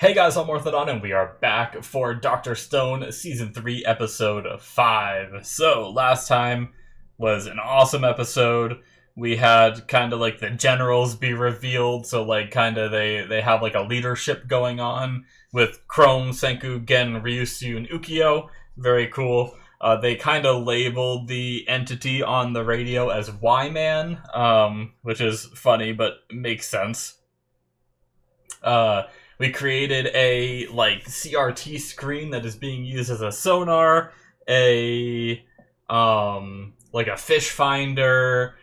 Hey guys, I'm Morthadon, and we are back for Dr. Stone Season 3, Episode 5. So, last time was an awesome episode. We had kind of like the generals be revealed, so like kind of they have like a leadership going on with Chrome, Senku, Gen, Ryusu, and Ukyo. Very cool. They kind of labeled the entity on the radio as Y-Man, which is funny, but makes sense. We created a like CRT screen that is being used as a sonar, like a fish finder,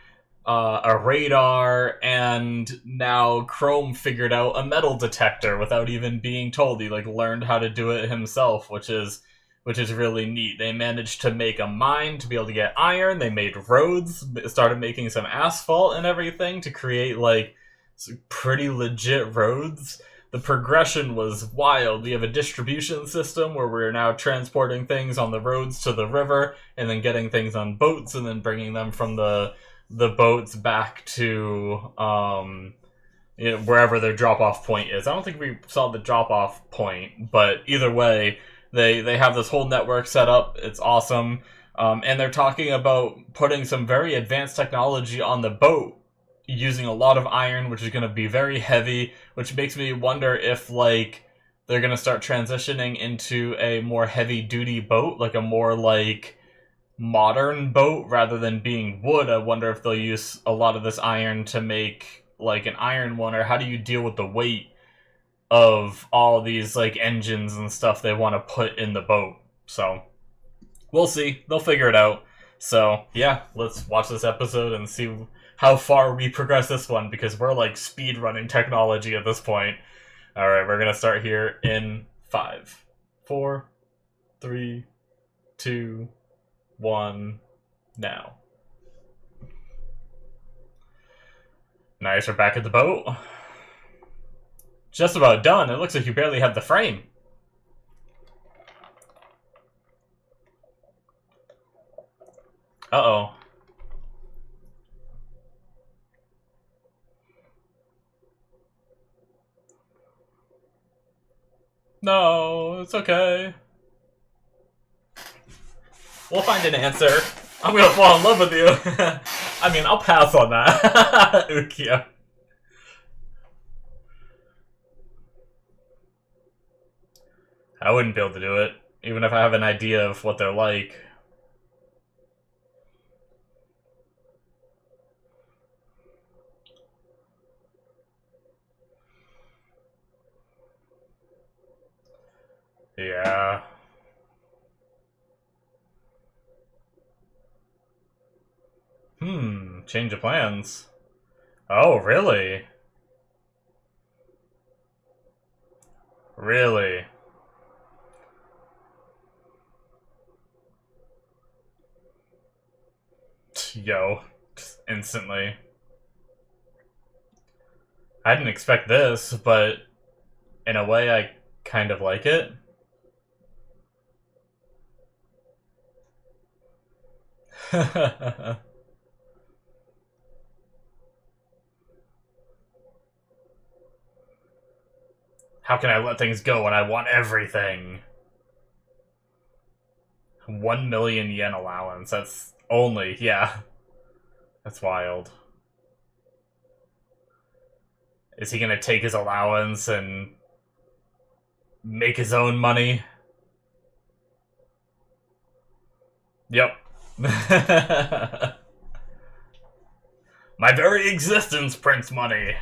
a radar, and now Chrome figured out a metal detector without even being told. He like learned how to do it himself, which is really neat. They managed to make a mine to be able to get iron. They made roads, started making some asphalt and everything to create like pretty legit roads. The progression was wild. We have a distribution system where we're now transporting things on the roads to the river and then getting things on boats and then bringing them from the boats back to wherever their drop-off point is. I don't think we saw the drop-off point, but either way, they have this whole network set up. It's awesome. And they're talking about putting some very advanced technology on the boat, using a lot of iron, which is going to be very heavy, which makes me wonder if like they're going to start transitioning into a more heavy-duty boat, like a more like modern boat rather than being wood. I wonder if they'll use a lot of this iron to make like an iron one, or how do you deal with the weight of all these like engines and stuff they want to put in the boat. So we'll see. They'll figure it out. So yeah, let's watch this episode and see how far we progress this one, because we're like speed running technology at this point. All right, we're gonna start here in 5, 4, 3, 2, 1, now. Nice, we're back at the boat. Just about done. It looks like you barely have the frame. Uh-oh. No, it's okay. We'll find an answer. I'm gonna fall in love with you. I mean, I'll pass on that. Ukyo. I wouldn't be able to do it, even if I have an idea of what they're like. Yeah. Change of plans. Oh, really? Really? Yo, just instantly. I didn't expect this, but in a way I kind of like it. How can I let things go when I want everything? 1 million yen allowance. That's only, yeah. That's wild. Is he gonna take his allowance and make his own money? Yep. My very existence prints money.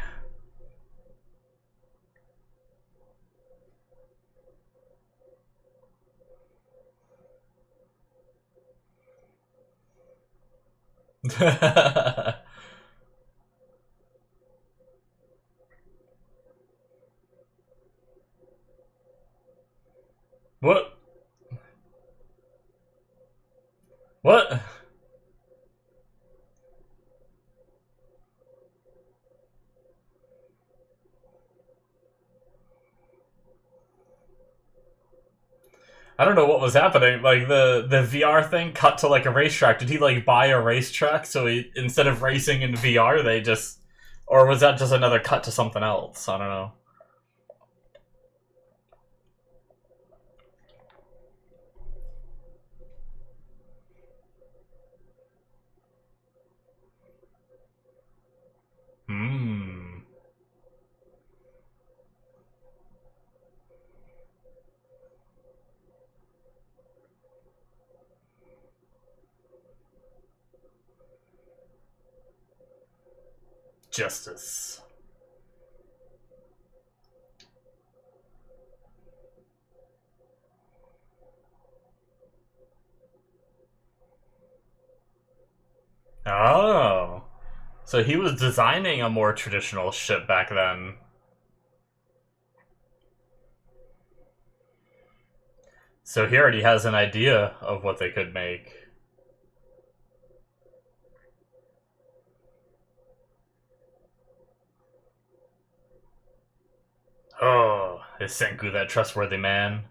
What? What? I don't know what was happening. Like the VR thing cut to like a racetrack. Did he like buy a racetrack? So he, instead of racing in VR, they just, or was that just another cut to something else? I don't know. Justice. Oh. So he was designing a more traditional ship back then. So he already has an idea of what they could make. Oh, is Senku that trustworthy man?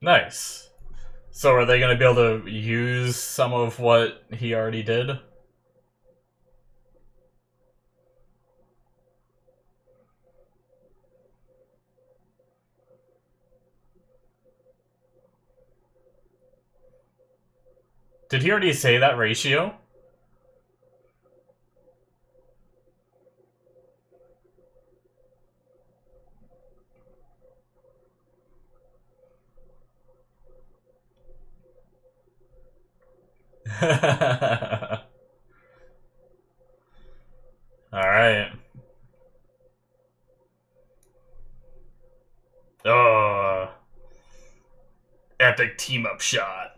Nice. So are they going to be able to use some of what he already did? Did he already say that ratio? Alright. Oh. Epic team-up shot.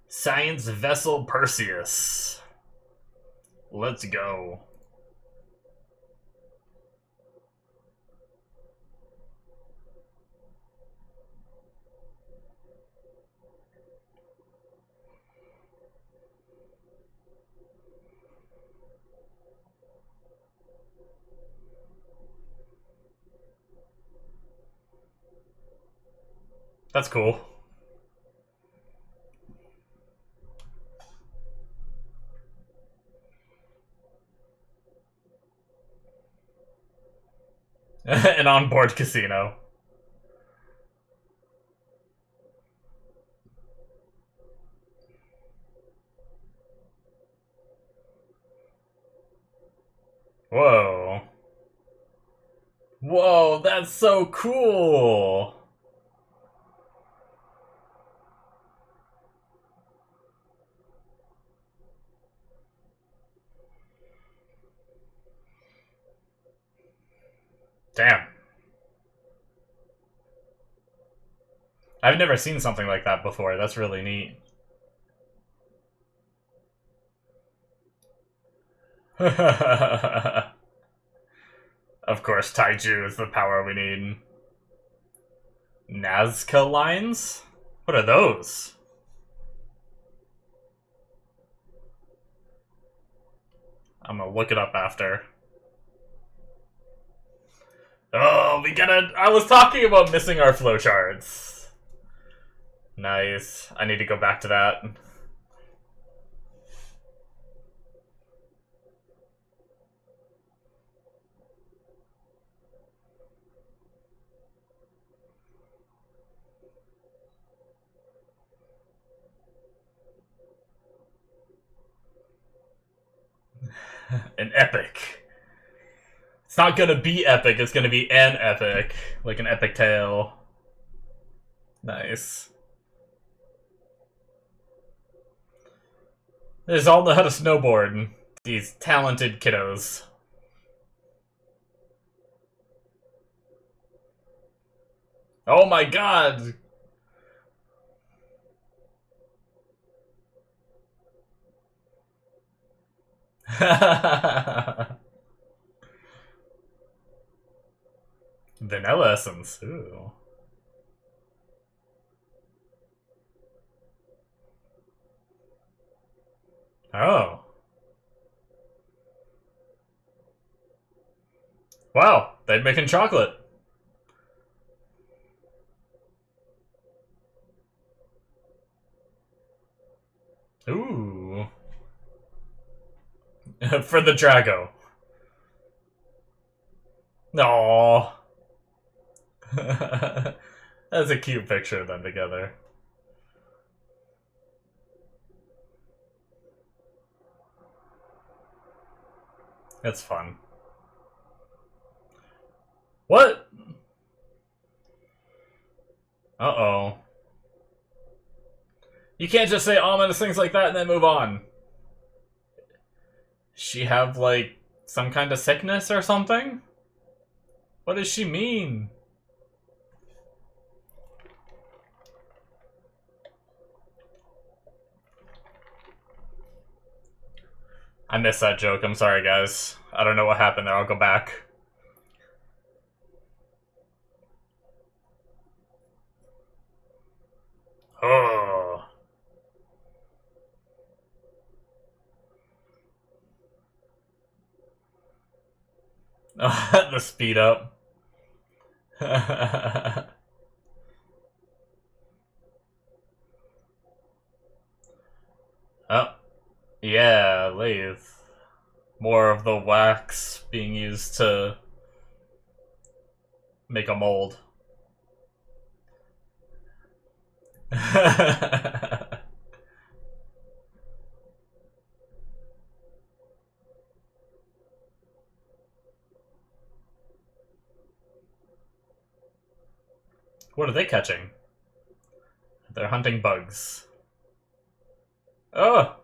Science vessel Perseus. Let's go. That's cool. An onboard casino. Whoa. Whoa, that's so cool! Damn. I've never seen something like that before. That's really neat. Of course, Taiju is the power we need. Nazca lines? What are those? I'm gonna look it up after. Oh, we gotta... I was talking about missing our flowcharts. Nice. I need to go back to that. An epic. It's not gonna be epic, it's gonna be an epic. Like an epic tale. Nice. They just all know how to snowboard. These talented kiddos. Oh my god! Vanilla essence. Ooh. Oh. Wow, they're making chocolate. Ooh. For the Drago. Aww. That's a cute picture of them together. It's fun. What? Uh-oh. You can't just say ominous things like that and then move on. She have, like, some kind of sickness or something? What does she mean? I missed that joke. I'm sorry, guys. I don't know what happened there. I'll go back. Oh. The speed up. Oh. Yeah, lathe. More of the wax being used to make a mold. What are they catching? They're hunting bugs. Oh!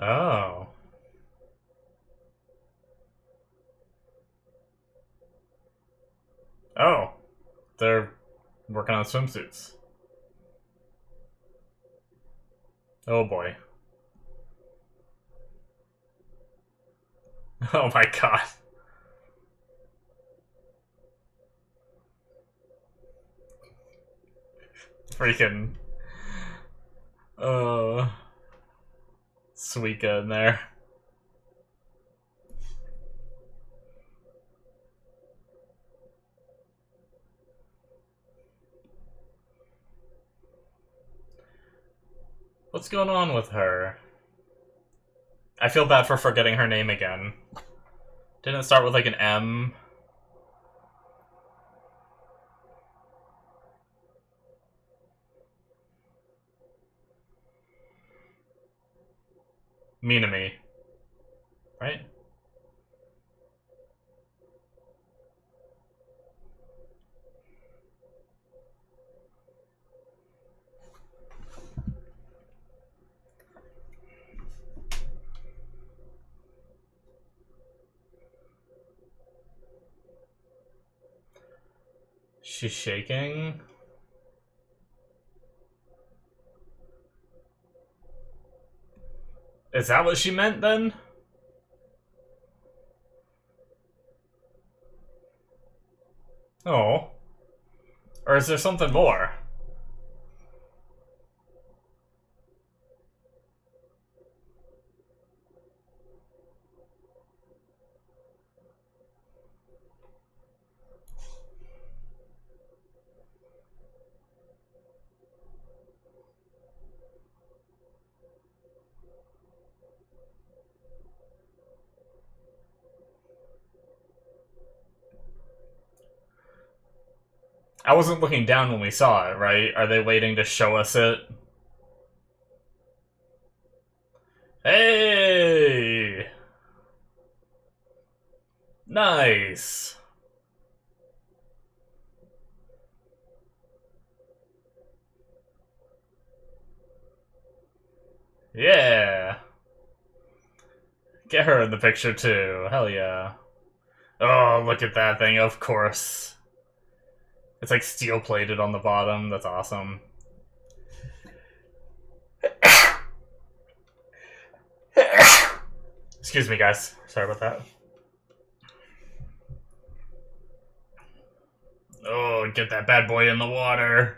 Oh. Oh. They're working on swimsuits. Oh boy. Oh my god. Freaking... Suika in there. What's going on with her? I feel bad for forgetting her name again. Didn't it start with like an M? Minami. Right? She's shaking. Is that what she meant then? Oh. Or is there something more? I wasn't looking down when we saw it, right? Are they waiting to show us it? Hey! Nice! Yeah! Get her in the picture too, hell yeah. Oh, look at that thing, of course. It's like steel plated on the bottom, that's awesome. Excuse me, guys. Sorry about that. Oh, get that bad boy in the water.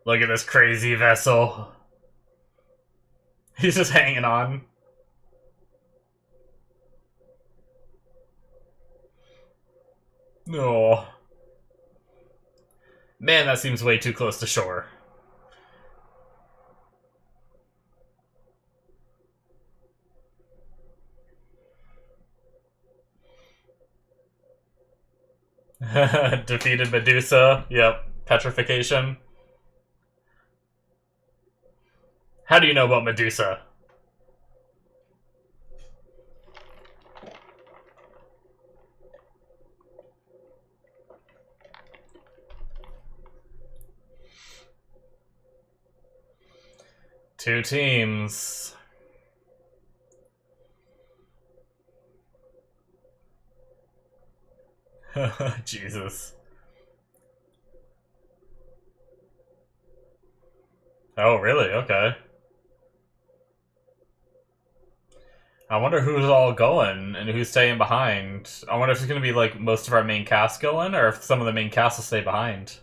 Look at this crazy vessel. He's just hanging on. Oh. Man, that seems way too close to shore. Defeated Medusa. Yep. Petrification. How do you know about Medusa? Two teams. Jesus. Oh, really? Okay. I wonder who's all going and who's staying behind. I wonder if it's going to be like most of our main cast going, or if some of the main cast will stay behind.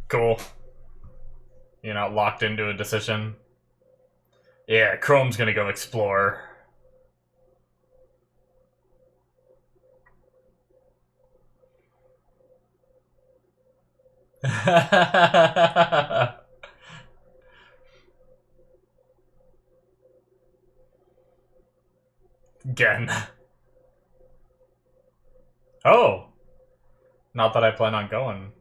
Cool. You're not locked into a decision. Yeah, Chrome's gonna go explore. Again. Oh! Not that I plan on going.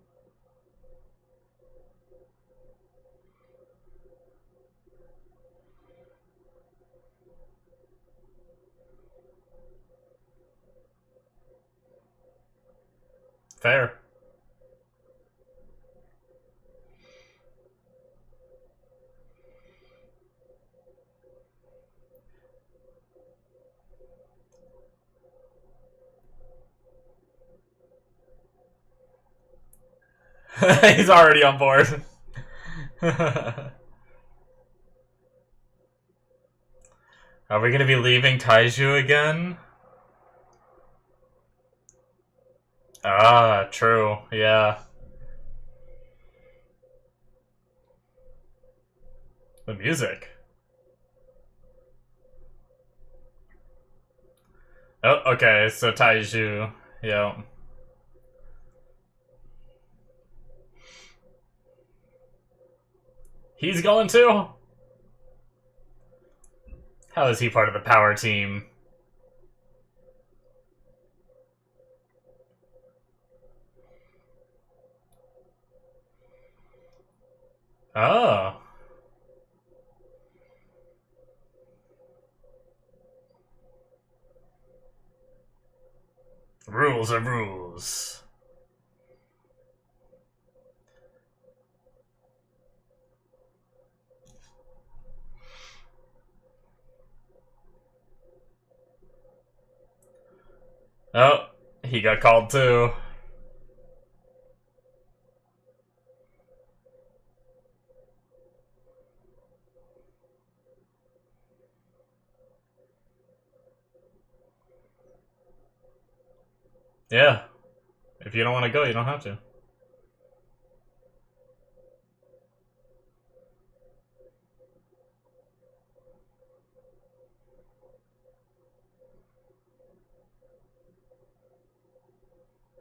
Fair. He's already on board. Are we gonna be leaving Taiju again? Ah, true. Yeah. The music. Oh, okay, so Taiju. Yeah. He's going too? How is he part of the power team? Oh. Rules are rules. Oh, he got called too. Yeah. If you don't want to go, you don't have to.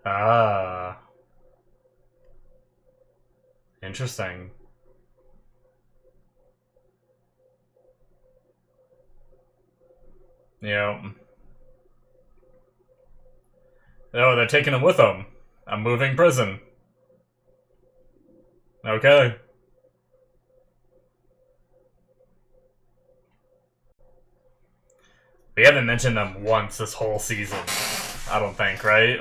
Ah. Interesting. Yeah. Oh, they're taking him with them. A moving prison. Okay. We haven't mentioned them once this whole season. I don't think, right?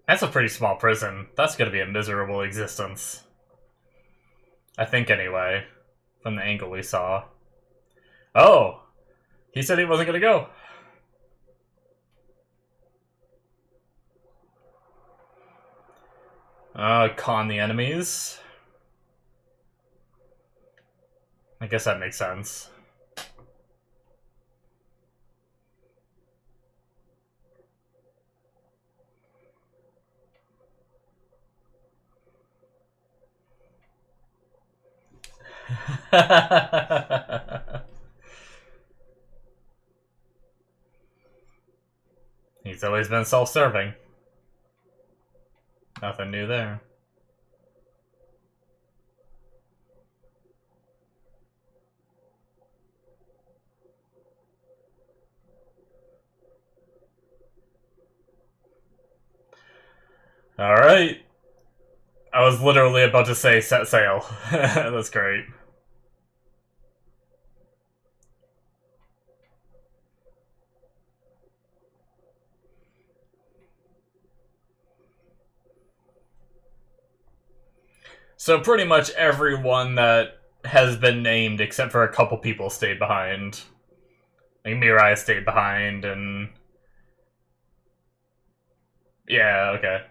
That's a pretty small prison. That's gonna be a miserable existence. I think, anyway. From the angle we saw. Oh! He said he wasn't gonna go. Con the enemies. I guess that makes sense. He's always been self-serving. Nothing new there. Alright. I was literally about to say set sail. That's great. So pretty much everyone that has been named, except for a couple people, stayed behind. Like Mirai stayed behind, and yeah, okay.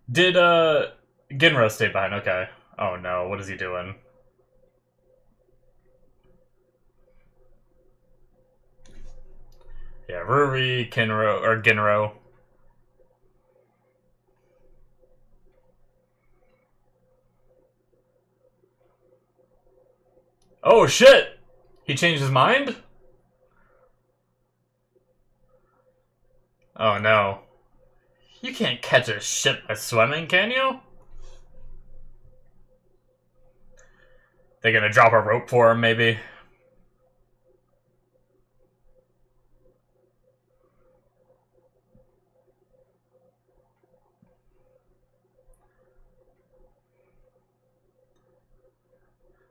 Did Ginro stay behind? Okay. Oh no, what is he doing? Yeah, Ruri, Ginro. Oh shit! He changed his mind? Oh no. You can't catch a ship by swimming, can you? They're gonna drop a rope for him, maybe?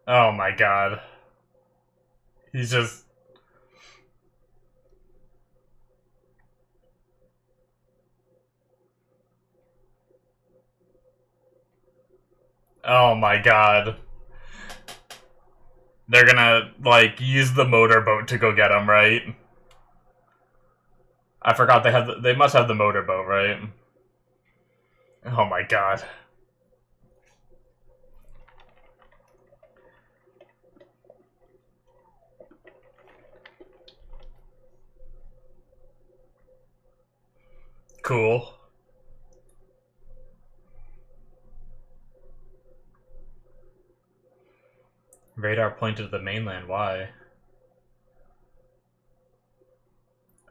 Oh my god. He's just... Oh my god. They're gonna, like, use the motorboat to go get him, right? I forgot they must have the motorboat, right? Oh my god. Cool. Radar pointed to the mainland, why?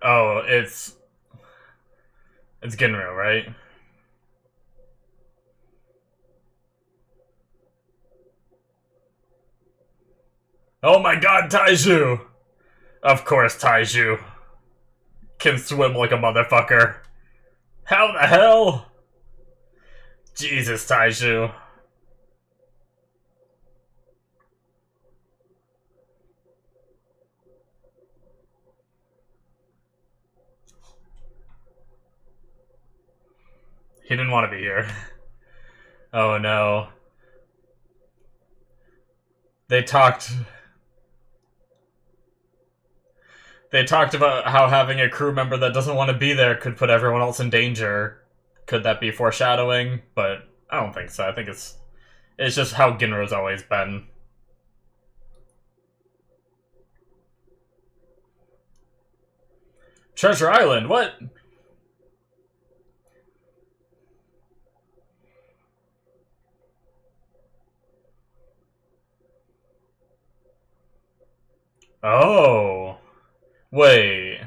Oh, it's Ginro, right? Oh my god, Taiju! Of course Taiju can swim like a motherfucker. How the hell? Jesus, Taiju. He didn't want to be here. Oh no. They talked about how having a crew member that doesn't want to be there could put everyone else in danger. Could that be foreshadowing? But I don't think so. I think it's just how Ginro's always been. Treasure Island, what? Oh. Wait.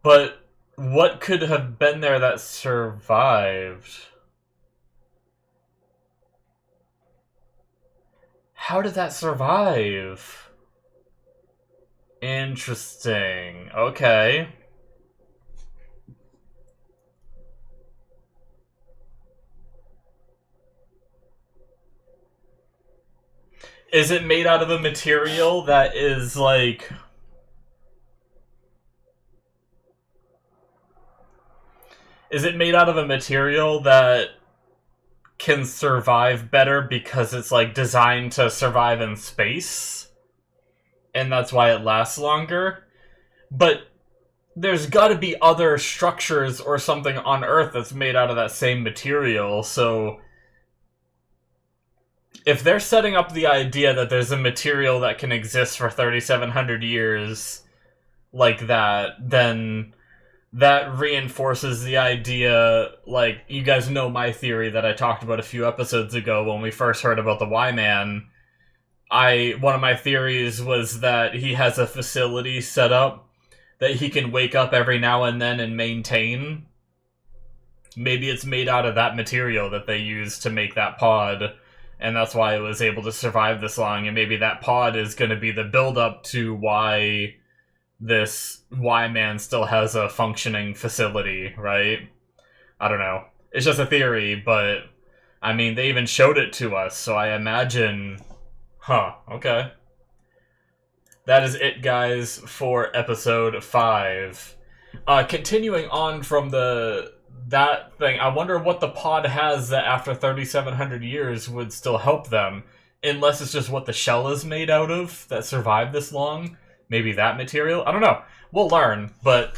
But what could have been there that survived? How did that survive? Interesting. Okay. Is it made out of a material that is, like... Is it made out of a material that can survive better because it's, like, designed to survive in space? And that's why it lasts longer? But there's gotta be other structures or something on Earth that's made out of that same material, so... If they're setting up the idea that there's a material that can exist for 3,700 years like that, then that reinforces the idea, like, you guys know my theory that I talked about a few episodes ago when we first heard about the Y-Man. One of my theories was that he has a facility set up that he can wake up every now and then and maintain. Maybe it's made out of that material that they use to make that pod, and that's why it was able to survive this long, and maybe that pod is going to be the build-up to why this Y-Man still has a functioning facility, right? I don't know. It's just a theory, but, I mean, they even showed it to us, so I imagine... Huh, okay. That is it, guys, for episode 5. Continuing on from that thing, I wonder what the pod has that after 3,700 years would still help them. Unless it's just what the shell is made out of that survived this long. Maybe that material? I don't know. We'll learn, but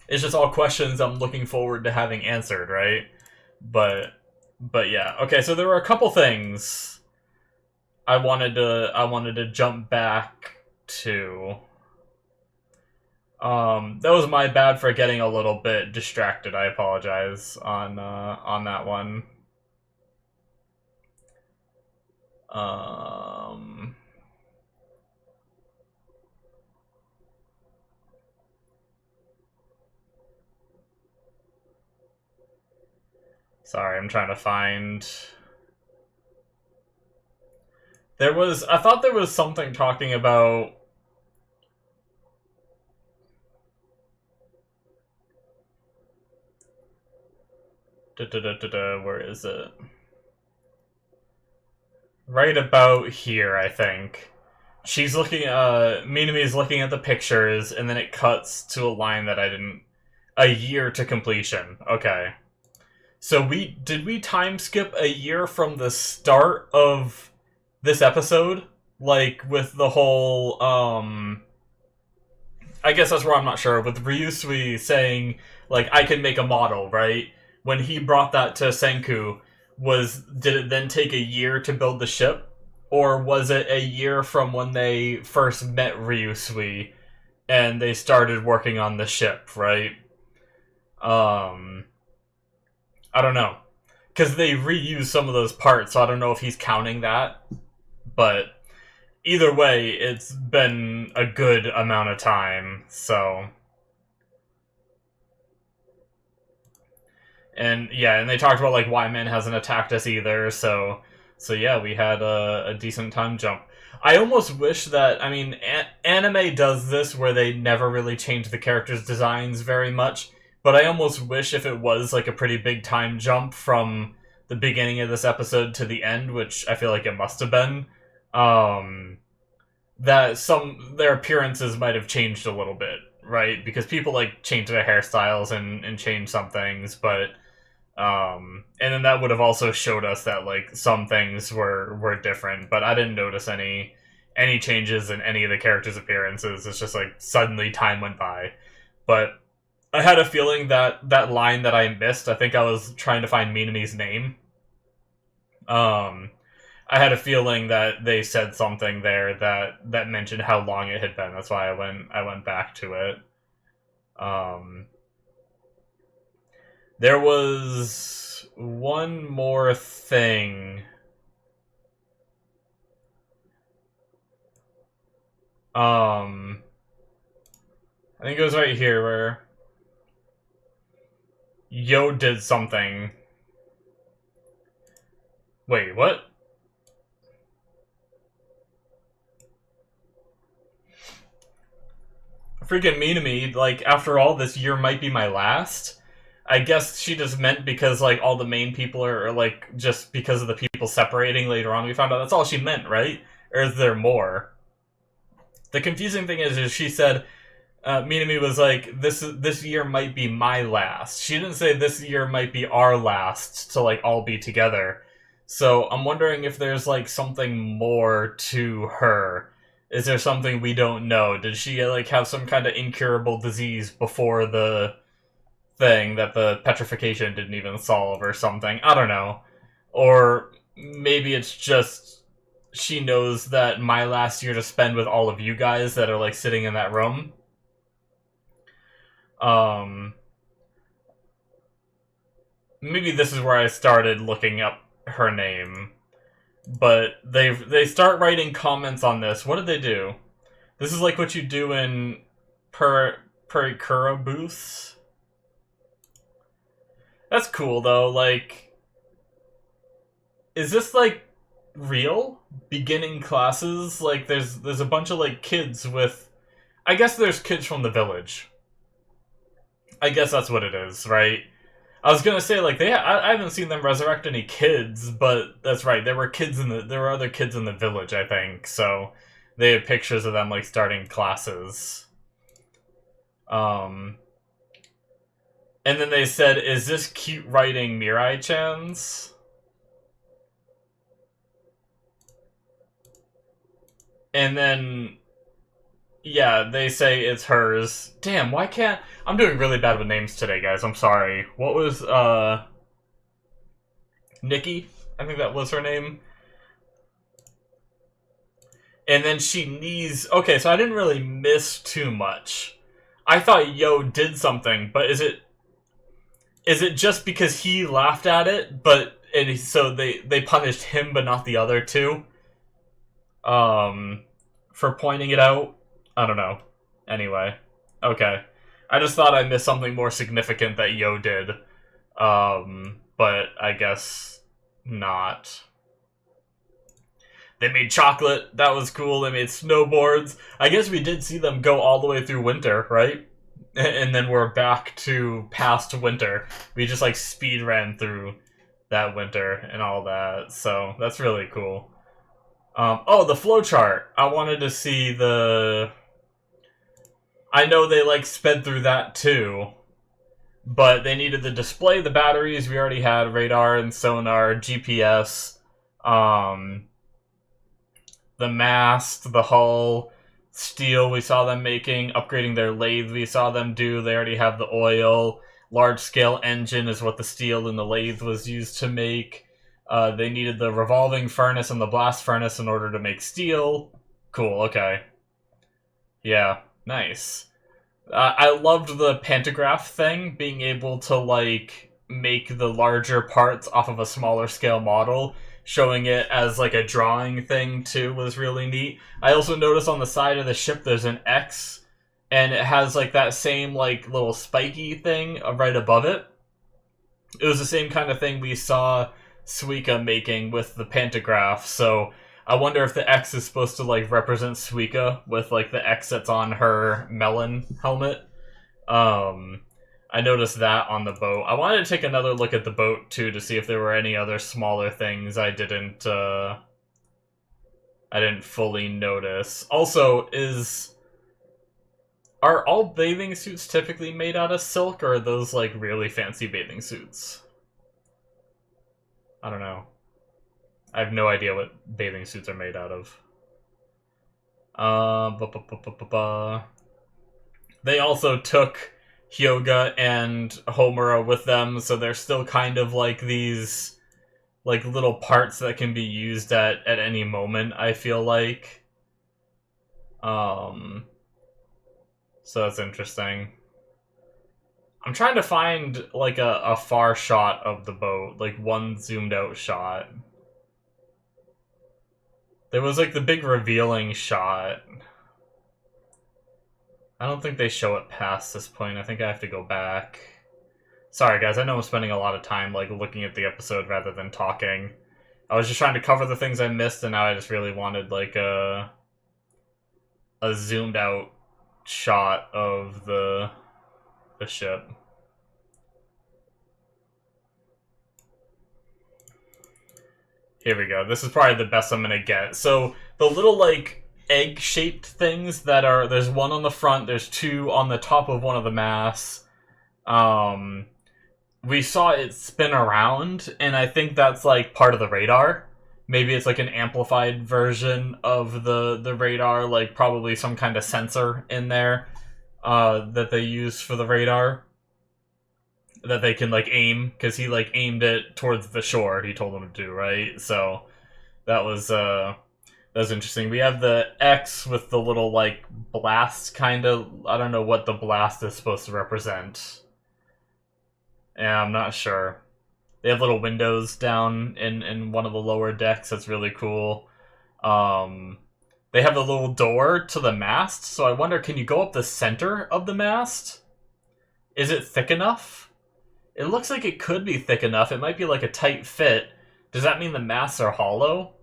it's just all questions I'm looking forward to having answered, right? But yeah. Okay, so there were a couple things I wanted to jump back to. That was my bad for getting a little bit distracted. I apologize on that one. Sorry, I'm trying to find... I thought there was something talking about... Where is it? Right about here, I think. She's looking, Minami's looking at the pictures, and then it cuts to a line that I didn't... A year to completion. Okay. So did we time skip a year from the start of this episode? Like, with the whole, I guess that's where I'm not sure. With Ryusui saying, like, I can make a model, right? When he brought that to Senku, did it then take a year to build the ship? Or was it a year from when they first met Ryusui and they started working on the ship, right? I don't know. Because they reuse some of those parts, so I don't know if he's counting that. But either way, it's been a good amount of time, so... And yeah, and they talked about, like, Y-Man hasn't attacked us either, so yeah, we had a decent time jump. I almost wish that, I mean, anime does this where they never really change the characters' designs very much, but I almost wish if it was, like, a pretty big time jump from the beginning of this episode to the end, which I feel like it must have been, that their appearances might have changed a little bit, right? Because people, like, change their hairstyles and change some things, but, and then that would have also showed us that, like, some things were different, but I didn't notice any changes in any of the characters' appearances. It's just, like, suddenly time went by. But I had a feeling that line that I missed, I think I was trying to find Minami's name. I had a feeling that they said something there that mentioned how long it had been. That's why I went back to it. There was one more thing. I think it was right here where Yo did something. Wait, what? Freaking Minami, like, after all, this year might be my last? I guess she just meant because, like, all the main people are, like, just because of the people separating later on. We found out that's all she meant, right? Or is there more? The confusing thing is she said, Minami was like, this year might be my last. She didn't say this year might be our last to, like, all be together. So I'm wondering if there's, like, something more to her. Is there something we don't know? Did she, like, have some kind of incurable disease before the thing that the petrification didn't even solve or something? I don't know. Or maybe it's just she knows that my last year to spend with all of you guys that are, like, sitting in that room. Um, maybe this is where I started looking up her name. But they start writing comments on this. What did they do? This is like what you do in Perikura booths. That's cool though. Like, is this like real beginning classes? Like, there's a bunch of like kids with. I guess there's kids from the village. I guess that's what it is, right? I was gonna say like I haven't seen them resurrect any kids, but that's right. There were other kids in the village, I think. So they had pictures of them like starting classes. And then they said, "Is this cute writing Mirai-chan's?" And then yeah, they say it's hers. Damn, why can't... I'm doing really bad with names today, guys. I'm sorry. What was, Nikki? I think that was her name. And then she needs... Okay, so I didn't really miss too much. I thought Yo did something, but is it just because he laughed at it, so they punished him but not the other two? For pointing it out? I don't know. Anyway. Okay. I just thought I missed something more significant that Yo did. But I guess not. They made chocolate. That was cool. They made snowboards. I guess we did see them go all the way through winter, right? And then we're back to past winter. We just, like, speed ran through that winter and all that. So, that's really cool. Oh, the flowchart. I wanted to see the... I know they, like, sped through that, too. But they needed the display, the batteries. We already had radar and sonar, GPS, the mast, the hull, steel we saw them making, upgrading their lathe we saw them do. They already have the oil. Large-scale engine is what the steel in the lathe was used to make. They needed the revolving furnace and the blast furnace in order to make steel. Cool, okay. Yeah. Nice. I loved the pantograph thing, being able to, like, make the larger parts off of a smaller scale model. Showing it as, like, a drawing thing, too, was really neat. I also noticed on the side of the ship there's an X, and it has, like, that same, like, little spiky thing right above it. It was the same kind of thing we saw Suika making with the pantograph, so... I wonder if the X is supposed to, like, represent Suika with, like, the X that's on her melon helmet. I noticed that on the boat. I wanted to take another look at the boat, too, to see if there were any other smaller things I didn't fully notice. Also, are all bathing suits typically made out of silk, or are those, like, really fancy bathing suits? I don't know. I have no idea what bathing suits are made out of. They also took Hyoga and Homura with them, so they're still kind of like these, like, little parts that can be used at any moment, I feel like. So that's interesting. I'm trying to find, like, a far shot of the boat, like, one zoomed out shot. There was, like, the big revealing shot. I don't think they show it past this point. I think I have to go back. Sorry, guys. I know I'm spending a lot of time, like, looking at the episode rather than talking. I was just trying to cover the things I missed, and now I just really wanted, like, a zoomed-out shot of the ship. Here we go. This is probably the best I'm gonna get. So, the little, like, egg-shaped things that are... There's one on the front, there's two on the top of one of the masts. We saw it spin around, and I think that's, like, part of the radar. Maybe it's, like, an amplified version of the radar, like, probably some kind of sensor in there that they use for the radar. That they can, like, aim, because he, like, aimed it towards the shore, he told them to do, right? So, that was That's interesting. We have the X with the little, like, blast kind of. I don't know what the blast is supposed to represent. Yeah, I'm not sure. They have little windows down in one of the lower decks. That's really cool. They have a little door to the mast, so I wonder, can you go up the center of the mast? Is it thick enough? It looks like it could be thick enough. It might be like a tight fit. Does that mean the masts are hollow?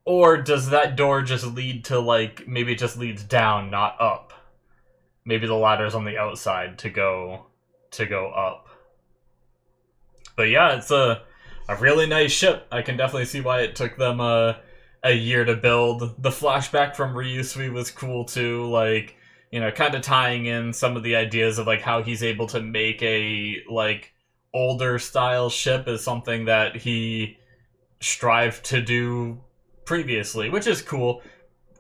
Or does that door just lead to, like, maybe it just leads down, not up? Maybe the ladder's on the outside to go up. But yeah, it's a really nice ship. I can definitely see why it took them a year to build. The flashback from Ryusui was cool too, like, you know, kind of tying in some of the ideas of, like, how he's able to make a, like, older style ship is something that he strived to do previously, which is cool.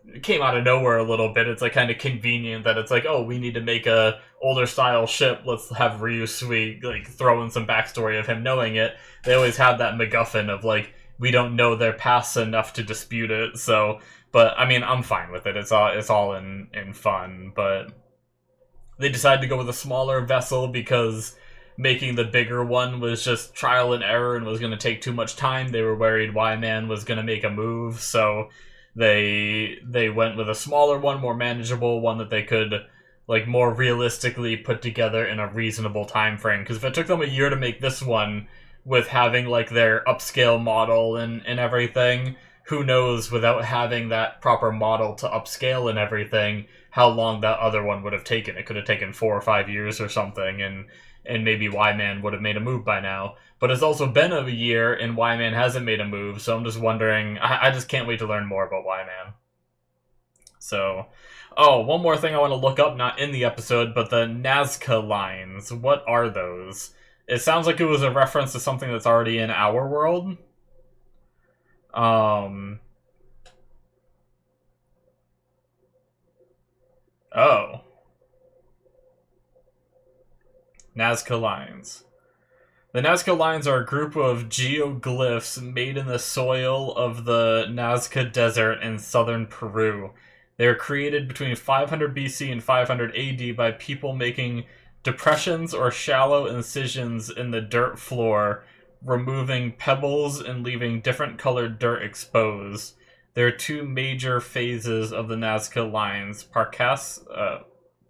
It came out of nowhere a little bit. It's, like, kind of convenient that it's like, oh, we need to make a older style ship. Let's have Ryusui, like, throw in some backstory of him knowing it. They always had that MacGuffin of, like, we don't know their past enough to dispute it, so... But, I mean, I'm fine with it. It's all in fun, but... They decided to go with a smaller vessel because making the bigger one was just trial and error and was going to take too much time. They were worried Y-Man was going to make a move, so they went with a smaller one, more manageable one that they could, like, more realistically put together in a reasonable time frame. Because if it took them a year to make this one, with having, like, their upscale model and everything, who knows, without having that proper model to upscale and everything, how long that other one would have taken. It could have taken 4 or 5 years or something, and maybe Y-Man would have made a move by now. But it's also been a year, and Y-Man hasn't made a move, so I'm just wondering... I just can't wait to learn more about Y-Man. So... Oh, one more thing I want to look up, not in the episode, but the Nazca lines. What are those? It sounds like it was a reference to something that's already in our world. Oh. Nazca lines. The Nazca lines are a group of geoglyphs made in the soil of the Nazca Desert in southern Peru. They were created between 500 BC and 500 AD by people making depressions or shallow incisions in the dirt floor, removing pebbles and leaving different colored dirt exposed. There are two major phases of the Nazca lines: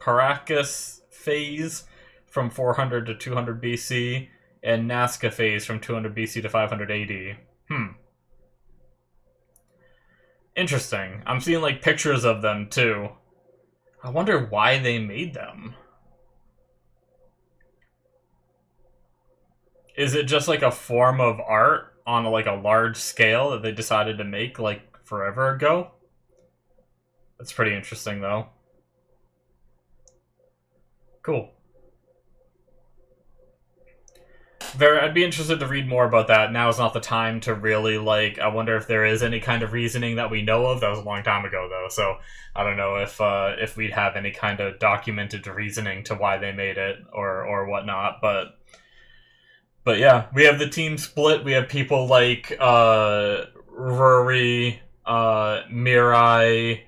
Paracas phase from 400 to 200 BC, and Nazca phase from 200 BC to 500 AD. Interesting. I'm seeing, like, pictures of them, too. I wonder why they made them. Is it just, like, a form of art on, like, a large scale that they decided to make, like, forever ago? That's pretty interesting, though. Cool. I'd be interested to read more about that. Now is not the time to really, like, I wonder if there is any kind of reasoning that we know of. That was a long time ago, though, so I don't know if we'd have any kind of documented reasoning to why they made it or whatnot, but yeah, we have the team split. We have people like Rory, Mirai,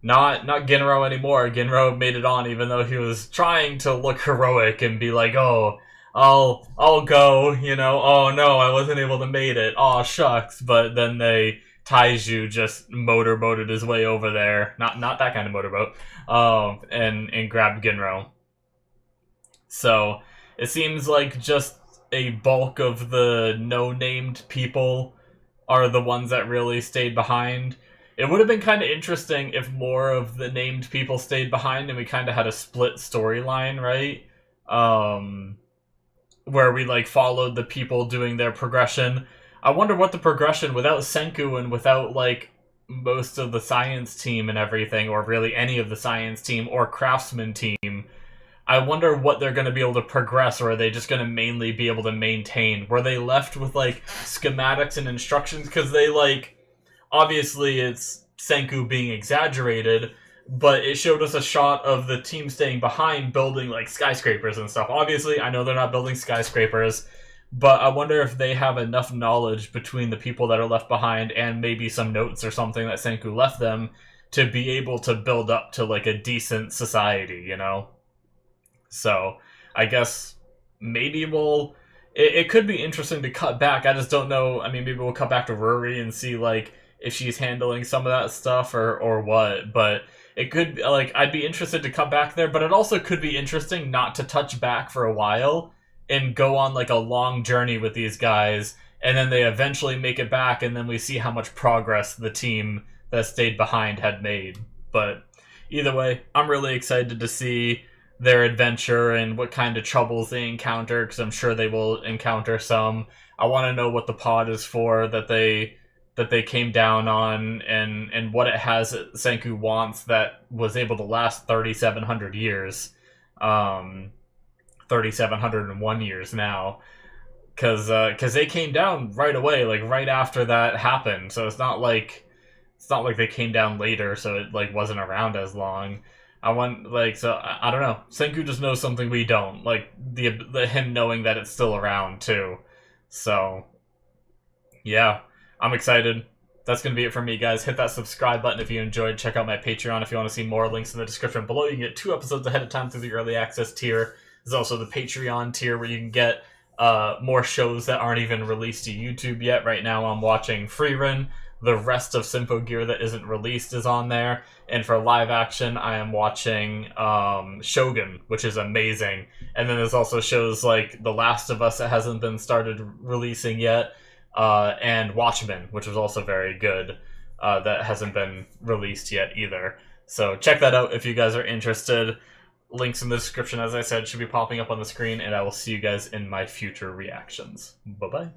not Ginro anymore. Ginro made it on, even though he was trying to look heroic and be like, oh, I'll go, you know, oh no, I wasn't able to make it, aw shucks, but then Taiju just motorboated his way over there, not that kind of motorboat, and grabbed Ginro. So, it seems like just a bulk of the no-named people are the ones that really stayed behind. It would have been kind of interesting if more of the named people stayed behind and we kind of had a split storyline, right? Where we, like, followed the people doing their progression. I wonder what the progression, without Senku and without, like, most of the science team and everything, or really any of the science team or craftsman team, I wonder what they're going to be able to progress, or are they just going to mainly be able to maintain? Were they left with, like, schematics and instructions? Because they, like, obviously it's Senku being exaggerated, but it showed us a shot of the team staying behind building, like, skyscrapers and stuff. Obviously, I know they're not building skyscrapers, but I wonder if they have enough knowledge between the people that are left behind and maybe some notes or something that Senku left them to be able to build up to like a decent society, you know? So I guess maybe we'll. It could be interesting to cut back. I just don't know. I mean, maybe we'll cut back to Ruri and see like if she's handling some of that stuff or what. But it could like I'd be interested to cut back there. But it also could be interesting not to touch back for a while and go on like a long journey with these guys, and then they eventually make it back, and then we see how much progress the team that stayed behind had made. But either way, I'm really excited to see their adventure and what kind of troubles they encounter, because I'm sure they will encounter some. I want to know what the pod is for that they came down on, and what it has that Senku wants that was able to last 3,700 years. 3,701 years now. Because they came down right away, like right after that happened. So it's not like they came down later, so it like wasn't around as long. I want like so I don't know. Senku just knows something we don't, like the him knowing that it's still around too. So yeah, I'm excited. That's gonna be it for me, guys. Hit that subscribe button if you enjoyed. Check out my Patreon if you want to see more. Links in the description below. You can get 2 episodes ahead of time through the early access tier. There's also the Patreon tier where you can get more shows that aren't even released to YouTube yet. Right now I'm watching Freerun. The rest of Sinfo Gear that isn't released is on there. And for live action, I am watching Shogun, which is amazing. And then there's also shows like The Last of Us that hasn't been started releasing yet. And Watchmen, which was also very good, that hasn't been released yet either. So check that out if you guys are interested. Links in the description, as I said, should be popping up on the screen, and I will see you guys in my future reactions. Bye-bye.